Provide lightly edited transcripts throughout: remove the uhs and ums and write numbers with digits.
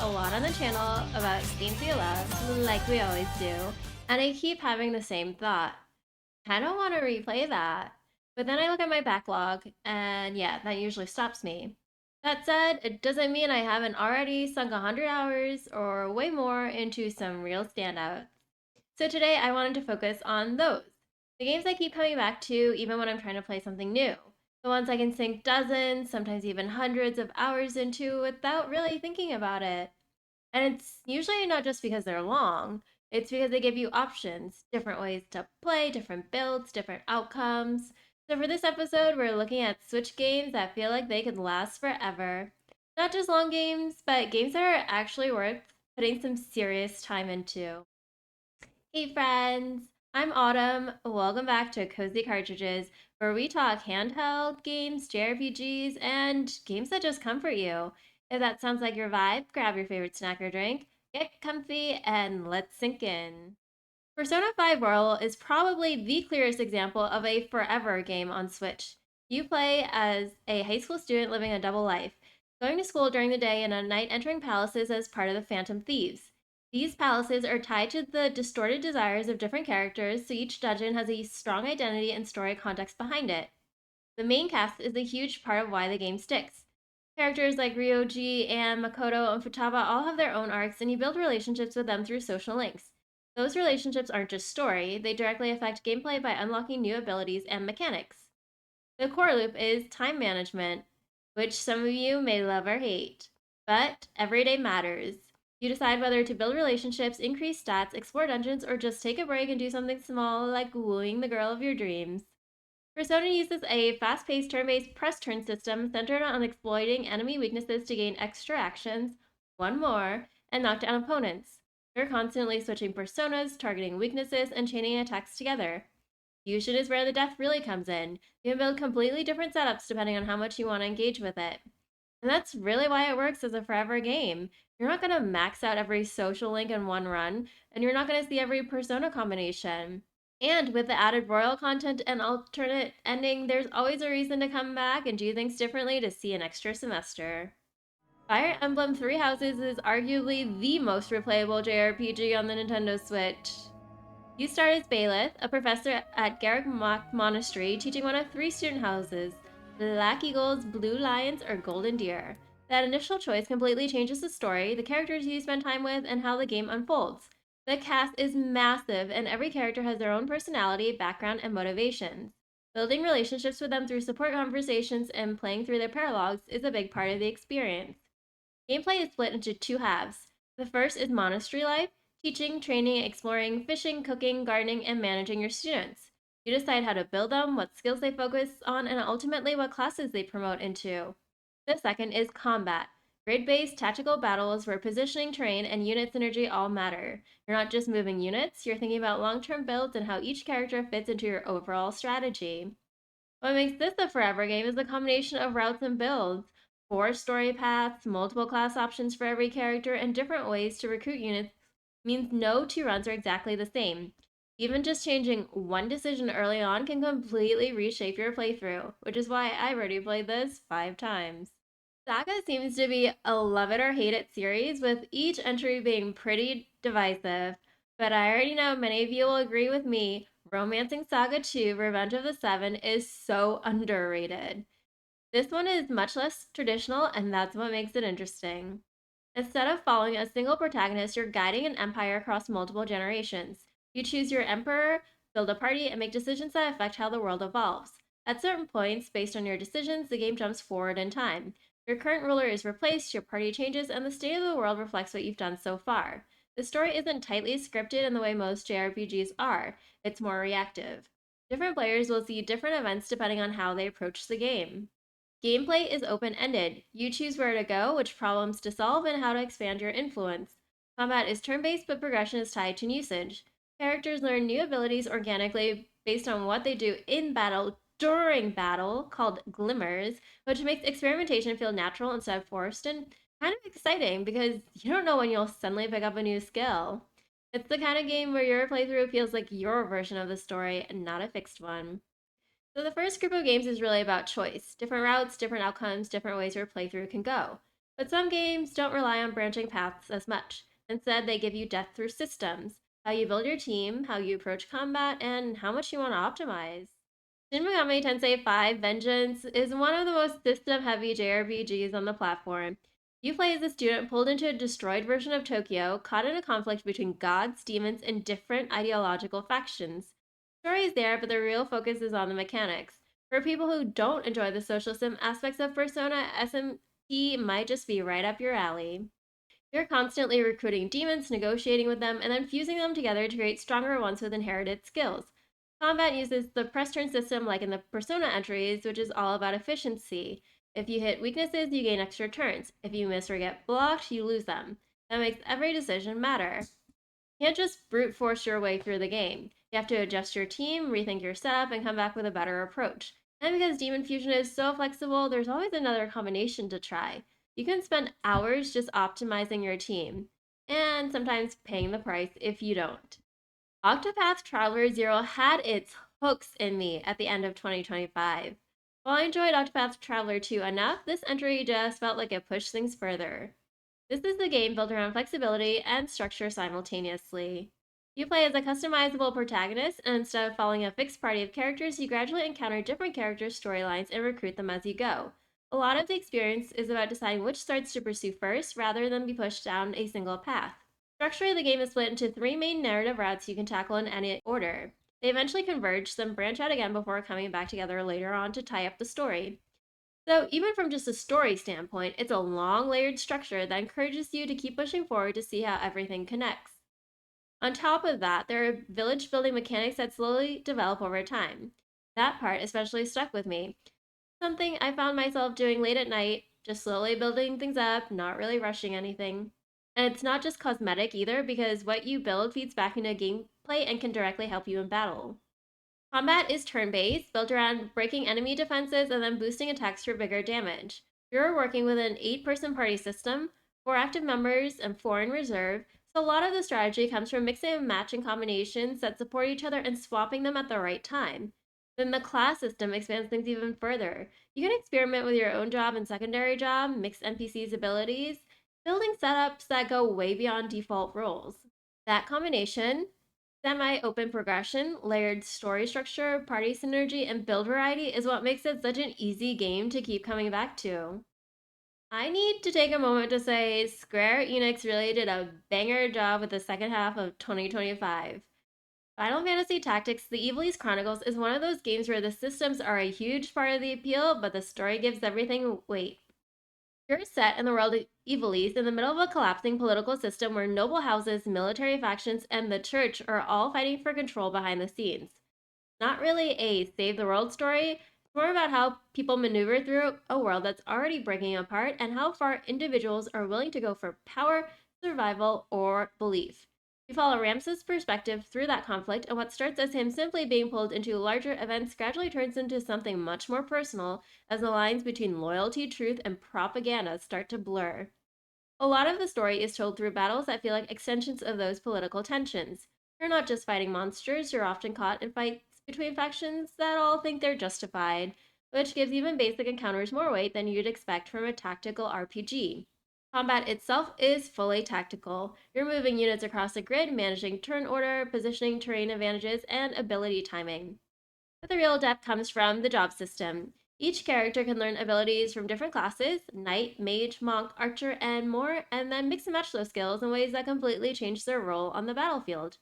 a lot on the channel about games we love, like we always do, and I keep having the same thought. I don't want to replay that. But then I look at my backlog, and yeah, that usually stops me. That said, it doesn't mean I haven't already sunk 100 hours or way more into some real standouts. So today I wanted to focus on those. The games I keep coming back to even when I'm trying to play something new. The ones I can sink dozens, sometimes even hundreds of hours into without really thinking about it. And it's usually not just because they're long, it's because they give you options, different ways to play, different builds, different outcomes. So for this episode, we're looking at Switch games that feel like they could last forever. Not just long games, but games that are actually worth putting some serious time into. Hey friends, I'm Autumn. Welcome back to Cozy Cartridges, where we talk handheld games, JRPGs, and games that just comfort you. If that sounds like your vibe, grab your favorite snack or drink, get comfy, and let's sink in. Persona 5 Royal is probably the clearest example of a forever game on Switch. You play as a high school student living a double life, going to school during the day and at night entering palaces as part of the Phantom Thieves. These palaces are tied to the distorted desires of different characters, so each dungeon has a strong identity and story context behind it. The main cast is a huge part of why the game sticks. Characters like Ryoji, Anne, Makoto, and Futaba all have their own arcs, and you build relationships with them through social links. Those relationships aren't just story, they directly affect gameplay by unlocking new abilities and mechanics. The core loop is time management, which some of you may love or hate, but every day matters. You decide whether to build relationships, increase stats, explore dungeons, or just take a break and do something small like wooing the girl of your dreams. Persona uses a fast paced turn based press turn system centered on exploiting enemy weaknesses to gain extra actions, one more, and knock down opponents. You're constantly switching personas, targeting weaknesses, and chaining attacks together. Fusion is where the depth really comes in. You can build completely different setups depending on how much you want to engage with it. And that's really why it works as a forever game. You're not going to max out every social link in one run, and you're not going to see every persona combination. And with the added royal content and alternate ending, there's always a reason to come back and do things differently to see an extra semester. Fire Emblem Three Houses is arguably the most replayable JRPG on the Nintendo Switch. You start as Baelith, a professor at Garrick Monastery, teaching one of three student houses: Black Eagles, Blue Lions, or Golden Deer. That initial choice completely changes the story, the characters you spend time with, and how the game unfolds. The cast is massive, and every character has their own personality, background, and motivations. Building relationships with them through support conversations and playing through their paralogs is a big part of the experience. Gameplay is split into two halves. The first is monastery life, teaching, training, exploring, fishing, cooking, gardening, and managing your students. You decide how to build them, what skills they focus on, and ultimately what classes they promote into. The second is combat. Grid-based tactical battles where positioning, terrain, and unit synergy all matter. You're not just moving units, you're thinking about long-term builds and how each character fits into your overall strategy. What makes this a forever game is the combination of routes and builds. Four story paths, multiple class options for every character, and different ways to recruit units means no two runs are exactly the same. Even just changing one decision early on can completely reshape your playthrough, which is why I've already played this 5 times. Saga seems to be a love it or hate it series, with each entry being pretty divisive. But I already know many of you will agree with me. Romancing Saga 2 Revenge of the Seven is so underrated. This one is much less traditional, and that's what makes it interesting. Instead of following a single protagonist, you're guiding an empire across multiple generations. You choose your emperor, build a party, and make decisions that affect how the world evolves. At certain points, based on your decisions, the game jumps forward in time. Your current ruler is replaced, your party changes, and the state of the world reflects what you've done so far. The story isn't tightly scripted in the way most JRPGs are, it's more reactive. Different players will see different events depending on how they approach the game. Gameplay is open ended. You choose where to go, which problems to solve, and how to expand your influence. Combat is turn based, but progression is tied to usage. Characters learn new abilities organically based on what they do in battle during battle, called glimmers, which makes experimentation feel natural instead of forced and kind of exciting because you don't know when you'll suddenly pick up a new skill. It's the kind of game where your playthrough feels like your version of the story and not a fixed one. So the first group of games is really about choice. Different routes, different outcomes, different ways your playthrough can go. But some games don't rely on branching paths as much. Instead, they give you depth through systems, how you build your team, how you approach combat, and how much you want to optimize. Shin Megami Tensei 5 Vengeance is one of the most system-heavy JRPGs on the platform. You play as a student pulled into a destroyed version of Tokyo, caught in a conflict between gods, demons, and different ideological factions. The story is there, but the real focus is on the mechanics. For people who don't enjoy the social sim aspects of Persona, SMT might just be right up your alley. You're constantly recruiting demons, negotiating with them, and then fusing them together to create stronger ones with inherited skills. Combat uses the press turn system like in the Persona entries, which is all about efficiency. If you hit weaknesses, you gain extra turns. If you miss or get blocked, you lose them. That makes every decision matter. You can't just brute force your way through the game. You have to adjust your team, rethink your setup, and come back with a better approach. And because Demon Fusion is so flexible, there's always another combination to try. You can spend hours just optimizing your team, and sometimes paying the price if you don't. Octopath Traveler 0 had its hooks in me at the end of 2025. While I enjoyed Octopath Traveler 2 enough, this entry just felt like it pushed things further. This is the game built around flexibility and structure simultaneously. You play as a customizable protagonist, and instead of following a fixed party of characters, you gradually encounter different characters' storylines and recruit them as you go. A lot of the experience is about deciding which swords to pursue first rather than be pushed down a single path. Structurally, the game is split into three main narrative routes you can tackle in any order. They eventually converge, then branch out again before coming back together later on to tie up the story. So, even from just a story standpoint, it's a long layered structure that encourages you to keep pushing forward to see how everything connects. On top of that, there are village building mechanics that slowly develop over time. That part especially stuck with me. Something I found myself doing late at night, just slowly building things up, not really rushing anything. And it's not just cosmetic either, because what you build feeds back into gameplay and can directly help you in battle. Combat is turn based, built around breaking enemy defenses and then boosting attacks for bigger damage. You're working with an 8-person party system, 4 active members, and 4 in reserve, so a lot of the strategy comes from mixing and matching combinations that support each other and swapping them at the right time. Then the class system expands things even further. You can experiment with your own job and secondary job, mix NPCs' abilities, building setups that go way beyond default roles. That combination, semi-open progression, layered story structure, party synergy, and build variety is what makes it such an easy game to keep coming back to. I need to take a moment to say Square Enix really did a banger job with the second half of 2025. Final Fantasy Tactics The Evil East Chronicles is one of those games where the systems are a huge part of the appeal, but the story gives everything weight. You're set in the world of Evil East in the middle of a collapsing political system where noble houses, military factions, and the church are all fighting for control behind the scenes. Not really a save the world story, it's more about how people maneuver through a world that's already breaking apart and how far individuals are willing to go for power, survival, or belief. You follow Ramses' perspective through that conflict, and what starts as him simply being pulled into larger events gradually turns into something much more personal as the lines between loyalty, truth, and propaganda start to blur. A lot of the story is told through battles that feel like extensions of those political tensions. You're not just fighting monsters, you're often caught in fights between factions that all think they're justified, which gives even basic encounters more weight than you'd expect from a tactical RPG. Combat itself is fully tactical. You're moving units across the grid, managing turn order, positioning, terrain advantages, and ability timing. But the real depth comes from the job system. Each character can learn abilities from different classes knight, mage, monk, archer, and more, and then mix and match those skills in ways that completely change their role on the battlefield.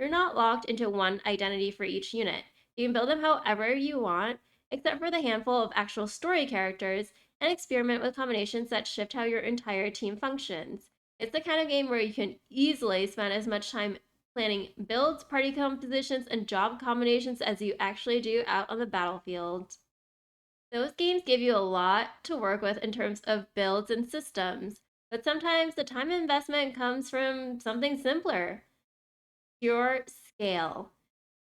You're not locked into one identity for each unit. You can build them however you want, except for the handful of actual story characters, and experiment with combinations that shift how your entire team functions. It's the kind of game where you can easily spend as much time planning builds, party compositions, and job combinations as you actually do out on the battlefield. Those games give you a lot to work with in terms of builds and systems, but sometimes the time investment comes from something simpler: pure scale.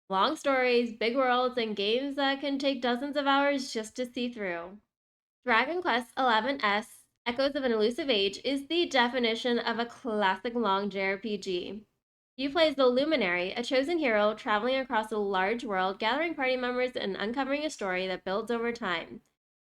Long stories, big worlds, and games that can take dozens of hours just to see through. Dragon Quest XI Echoes of an Elusive Age is the definition of a classic long JRPG. You play as the Luminary, a chosen hero traveling across a large world, gathering party members and uncovering a story that builds over time.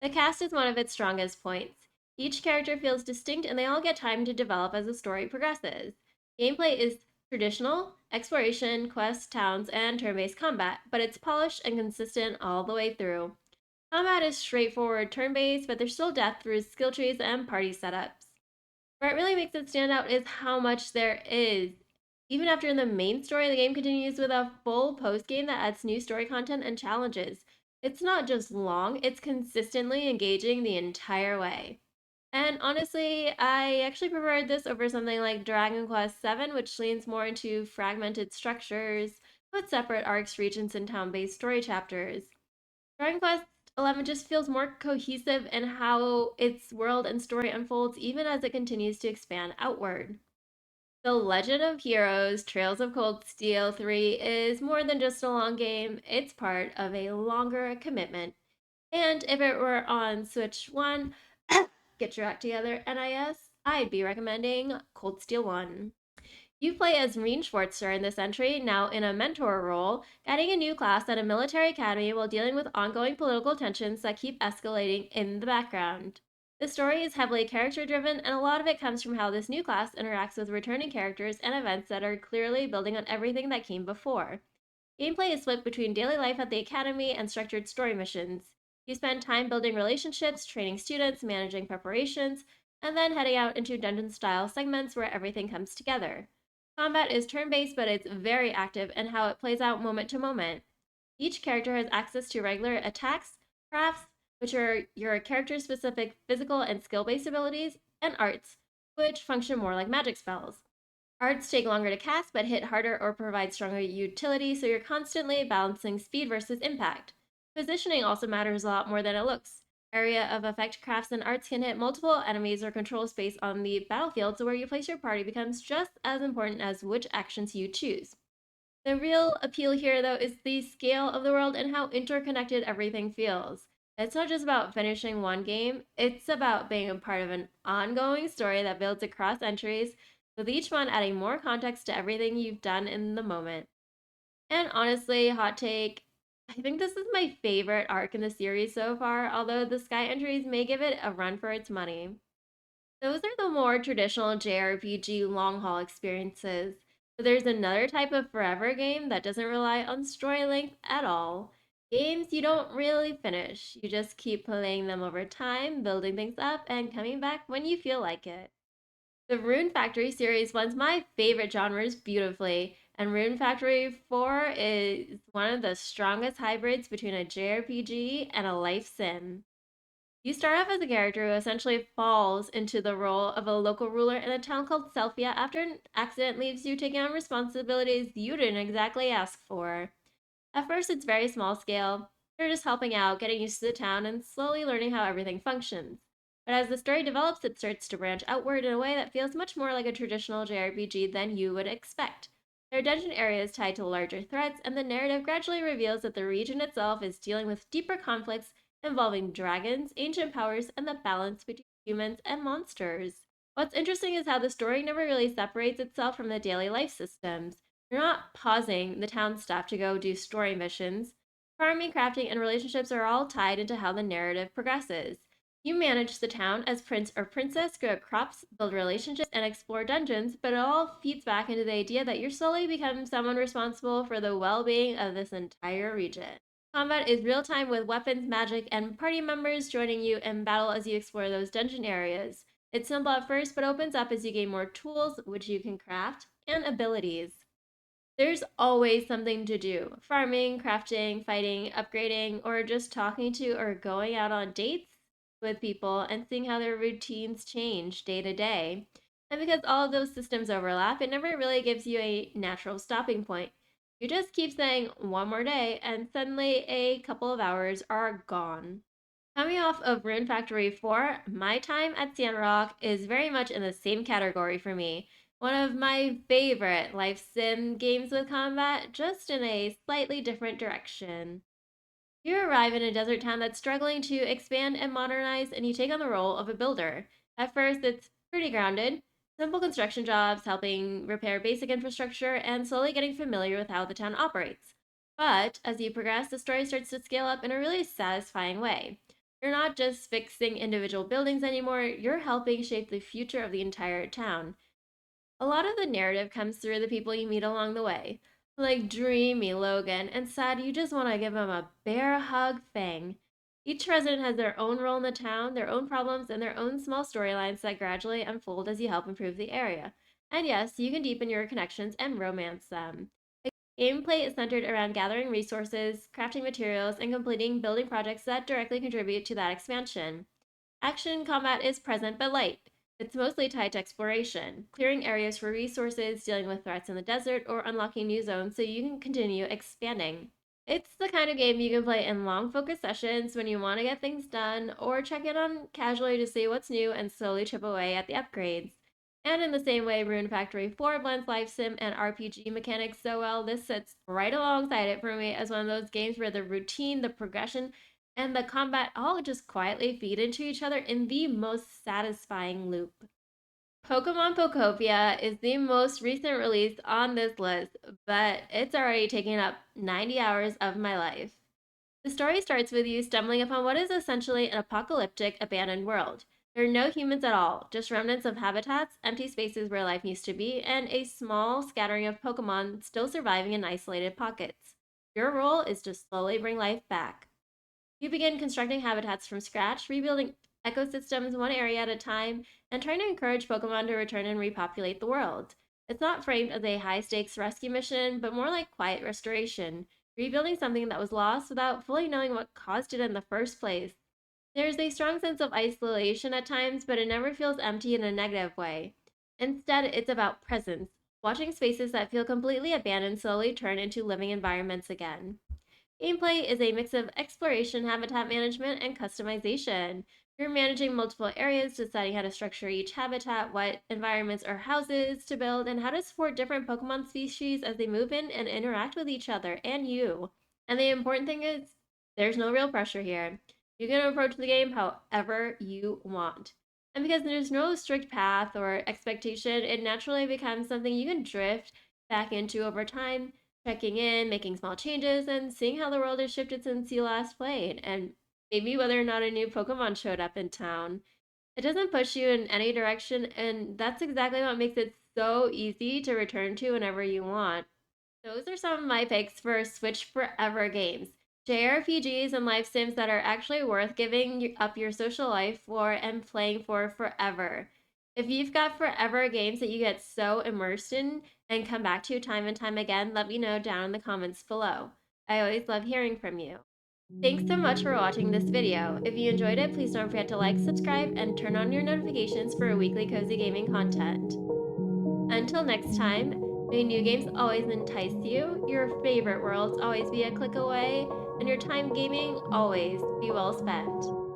The cast is one of its strongest points. Each character feels distinct and they all get time to develop as the story progresses. Gameplay is traditional exploration, quests, towns, and turn based combat, but it's polished and consistent all the way through. Combat is straightforward turn based, but there's still depth through skill trees and party setups. Where it really makes it stand out is how much there is. Even after the main story, the game continues with a full post game that adds new story content and challenges. It's not just long, it's consistently engaging the entire way. And honestly, I actually preferred this over something like Dragon Quest VII, which leans more into fragmented structures, with separate arcs, regions, and town based story chapters. Dragon Quest XI just feels more cohesive in how its world and story unfolds, even as it continues to expand outward. The Legend of Heroes Trails of Cold Steel 3 is more than just a long game, it's part of a longer commitment. And if it were on Switch 1, get your act together, NIS, I'd be recommending Cold Steel 1. You play as Rune Schwartzer in this entry, now in a mentor role, guiding a new class at a military academy while dealing with ongoing political tensions that keep escalating in the background. The story is heavily character driven, and a lot of it comes from how this new class interacts with returning characters and events that are clearly building on everything that came before. Gameplay is split between daily life at the academy and structured story missions. You spend time building relationships, training students, managing preparations, and then heading out into dungeon style segments where everything comes together. Combat is turn based, but it's very active in how it plays out moment to moment. Each character has access to regular attacks, crafts, which are your character specific physical and skill based abilities, and arts, which function more like magic spells. Arts take longer to cast but hit harder or provide stronger utility, so you're constantly balancing speed versus impact. Positioning also matters a lot more than it looks. Area of effect crafts and arts can hit multiple enemies or control space on the battlefield, so where you place your party becomes just as important as which actions you choose. The real appeal here, though, is the scale of the world and how interconnected everything feels. It's not just about finishing one game, it's about being a part of an ongoing story that builds across entries, with each one adding more context to everything you've done in the moment. And honestly, hot take, I think this is my favorite arc in the series so far, although the Sky entries may give it a run for its money. Those are the more traditional JRPG long haul experiences. But there's another type of forever game that doesn't rely on story length at all. Games you don't really finish, you just keep playing them over time, building things up, and coming back when you feel like it. The Rune Factory series blends my favorite genres beautifully, and Rune Factory 4 is one of the strongest hybrids between a JRPG and a life sim. You start off as a character who essentially falls into the role of a local ruler in a town called Selphia after an accident leaves you taking on responsibilities you didn't exactly ask for. At first, it's very small scale. You're just helping out, getting used to the town, and slowly learning how everything functions. But as the story develops, it starts to branch outward in a way that feels much more like a traditional JRPG than you would expect. There are dungeon areas tied to larger threats, and the narrative gradually reveals that the region itself is dealing with deeper conflicts involving dragons, ancient powers, and the balance between humans and monsters. What's interesting is how the story never really separates itself from the daily life systems. You're not pausing the town stuff to go do story missions. Farming, crafting, and relationships are all tied into how the narrative progresses. You manage the town as prince or princess, grow crops, build relationships, and explore dungeons, but it all feeds back into the idea that you're slowly becoming someone responsible for the well being of this entire region. Combat is real time with weapons, magic, and party members joining you in battle as you explore those dungeon areas. It's simple at first, but opens up as you gain more tools, which you can craft, and abilities. There's always something to do: farming, crafting, fighting, upgrading, or just talking to or going out on dates with people and seeing how their routines change day to day. And because all of those systems overlap, it never really gives you a natural stopping point. You just keep saying one more day, and suddenly a couple of hours are gone. Coming off of Rune Factory 4, my time at Sandrock is very much in the same category for me. One of my favorite life sim games with combat, just in a slightly different direction. You arrive in a desert town that's struggling to expand and modernize, and you take on the role of a builder. At first, it's pretty grounded: simple construction jobs, helping repair basic infrastructure, and slowly getting familiar with how the town operates. But as you progress, the story starts to scale up in a really satisfying way. You're not just fixing individual buildings anymore, you're helping shape the future of the entire town. A lot of the narrative comes through the people you meet along the way. Like dreamy Logan and sad you just want to give him a bear hug Fang. Each resident has their own role in the town, their own problems, and their own small storylines that gradually unfold as you help improve the area. And yes, you can deepen your connections and romance them. Gameplay is centered around gathering resources, crafting materials, and completing building projects that directly contribute to that expansion. Action combat is present but light. It's mostly tied to exploration, clearing areas for resources, dealing with threats in the desert, or unlocking new zones so you can continue expanding. It's the kind of game you can play in long focus sessions when you want to get things done, or check in on casually to see what's new and slowly chip away at the upgrades. And in the same way, Rune Factory 4 blends life sim and RPG mechanics so well, this sits right alongside it for me as one of those games where the routine, the progression, and the combat all just quietly feed into each other in the most satisfying loop. Pokemon Pokopia is the most recent release on this list, but it's already taken up 90 hours of my life. The story starts with you stumbling upon what is essentially an apocalyptic, abandoned world. There are no humans at all, just remnants of habitats, empty spaces where life used to be, and a small scattering of Pokemon still surviving in isolated pockets. Your role is to slowly bring life back. You begin constructing habitats from scratch, rebuilding ecosystems one area at a time, and trying to encourage Pokemon to return and repopulate the world. It's not framed as a high stakes rescue mission, but more like quiet restoration, rebuilding something that was lost without fully knowing what caused it in the first place. There's a strong sense of isolation at times, but it never feels empty in a negative way. Instead, it's about presence, watching spaces that feel completely abandoned slowly turn into living environments again. Gameplay is a mix of exploration, habitat management, and customization. You're managing multiple areas, deciding how to structure each habitat, what environments or houses to build, and how to support different Pokemon species as they move in and interact with each other and you. And the important thing is, there's no real pressure here. You can approach the game however you want. And because there's no strict path or expectation, it naturally becomes something you can drift back into over time, checking in, making small changes, and seeing how the world has shifted since you last played, and maybe whether or not a new Pokemon showed up in town. It doesn't push you in any direction, and that's exactly what makes it so easy to return to whenever you want. Those are some of my picks for Switch Forever games. JRPGs and life sims that are actually worth giving up your social life for and playing for forever. If you've got forever games that you get so immersed in and come back to time and time again, let me know down in the comments below. I always love hearing from you. Thanks so much for watching this video. If you enjoyed it, please don't forget to like, subscribe, and turn on your notifications for weekly cozy gaming content. Until next time, may new games always entice you, your favorite worlds always be a click away, and your time gaming always be well spent.